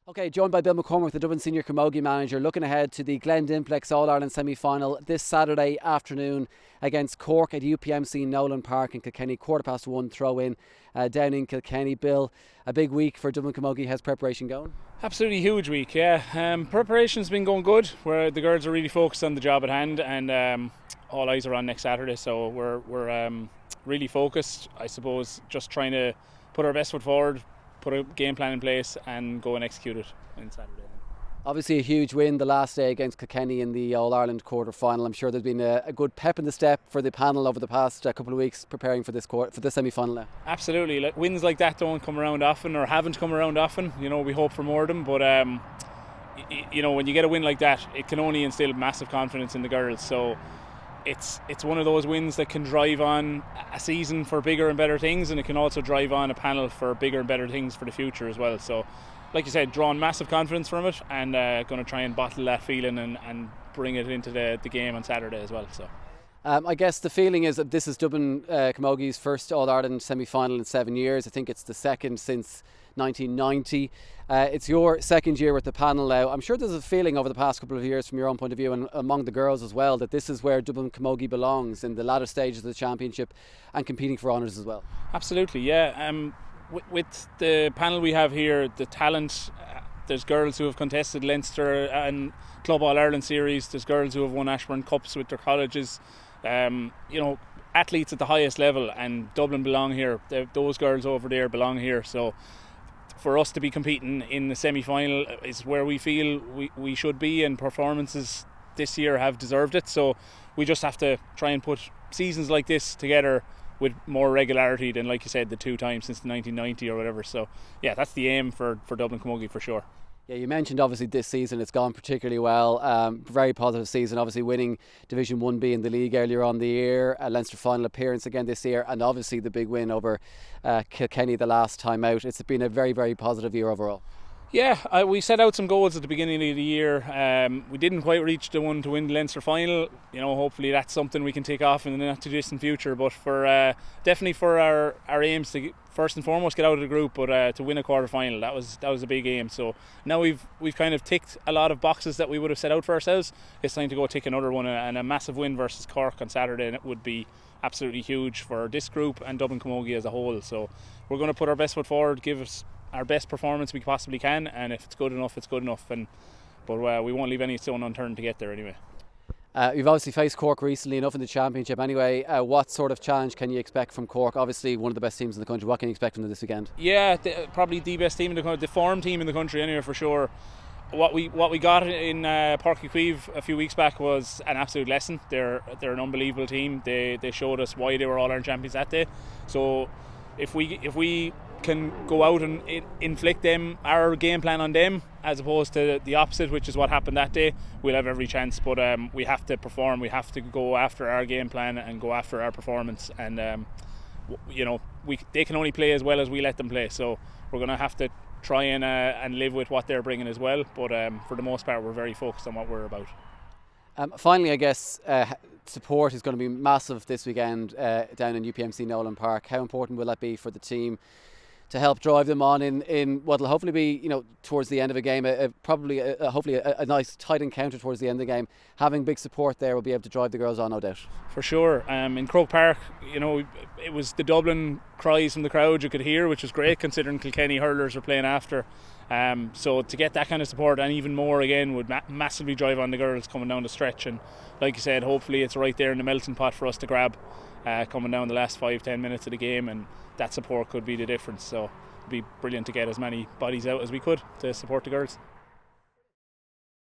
Okay, joined by Bill McCormack, the Dublin Senior Camogie manager, looking ahead to the Glen Dimplex All-Ireland semi-final this Saturday afternoon against Cork at UPMC Nowlan Park in Kilkenny. 1:15 throw-in down in Kilkenny. Bill, a big week for Dublin Camogie. How's preparation going? Absolutely huge week, yeah. Preparation's been going good. Where the girls are really focused on the job at hand, and all eyes are on next Saturday. So we're really focused. I suppose just trying to put our best foot forward, put a game plan in place and go and execute it on Saturday. Obviously a huge win the last day against Kilkenny in the All-Ireland quarter-final. I'm sure there's been a good pep in the step for the panel over the past couple of weeks preparing for this semi-final now. Absolutely. Wins like that don't come around often, or haven't come around often. You know, we hope for more of them, but you know, when you get a win like that, it can only instill massive confidence in the girls. So it's one of those wins that can drive on a season for bigger and better things, and it can also drive on a panel for bigger and better things for the future as well. So, like you said, drawing massive confidence from it, and going to try and bottle that feeling and bring it into the game on Saturday as well. So, I guess the feeling is that this is Dublin Camogie's first All-Ireland semi-final in 7 years. I think it's the second since 1990. It's your second year with the panel now. I'm sure there's a feeling over the past couple of years from your own point of view and among the girls as well that this is where Dublin Camogie belongs, in the latter stages of the championship and competing for honours as well. Absolutely, yeah. With the panel we have here, the talent, there's girls who have contested Leinster and Club All-Ireland series, there's girls who have won Ashburn Cups with their colleges, you know, athletes at the highest level, and Dublin belong here. Those girls over there belong here. So for us to be competing in the semi-final is where we feel we should be, and performances this year have deserved it. So we just have to try and put seasons like this together with more regularity than, like you said, the 2 times since 1990 or whatever. So yeah, that's the aim for Dublin Camogie for sure. Yeah, you mentioned obviously this season it's gone particularly well. Very positive season, obviously winning Division 1B in the league earlier on the year, a Leinster final appearance again this year, and obviously the big win over Kilkenny the last time out. It's been a very, very positive year overall. Yeah, we set out some goals at the beginning of the year. We didn't quite reach the one to win the Leinster final. You know, hopefully that's something we can take off in the not too distant future. But for definitely for our aims to first and foremost get out of the group, but to win a quarter final, that was a big aim. So now we've kind of ticked a lot of boxes that we would have set out for ourselves. It's time to go tick another one, and a massive win versus Cork on Saturday, and it would be absolutely huge for this group and Dublin Camogie as a whole. So we're going to put our best foot forward, give us our best performance we possibly can, and if it's good enough, it's good enough. But we won't leave any stone unturned to get there anyway. You've obviously faced Cork recently enough in the championship anyway. What sort of challenge can you expect from Cork? Obviously one of the best teams in the country. What can you expect from them this weekend? Yeah, probably the best team in the country, the form team in the country anyway, for sure. What we got in Páirc Uí Chaoimh a few weeks back was an absolute lesson. They're an unbelievable team. They showed us why they were All-Ireland champions that day. So if we can go out and inflict our game plan on them as opposed to the opposite, which is what happened that day, we'll have every chance. But we have to perform, we have to go after our game plan and go after our performance, and you know, they can only play as well as we let them play. So we're going to have to try and live with what they're bringing as well. But for the most part, we're very focused on what we're about. Finally, I guess support is going to be massive this weekend down in UPMC Nowlan Park. How important will that be for the team to help drive them on in what will hopefully be, you know, towards the end of a game, hopefully a nice tight encounter towards the end of the game? Having big support there will be able to drive the girls on, no doubt. For sure. In Croke Park, you know, it was the Dublin cries from the crowd you could hear, which was great considering Kilkenny hurlers were playing after. So to get that kind of support and even more again would massively drive on the girls coming down the stretch. And like you said, hopefully it's right there in the melting pot for us to grab coming down the last 5-10 minutes of the game, and that support could be the difference. So it'd be brilliant to get as many bodies out as we could to support the girls.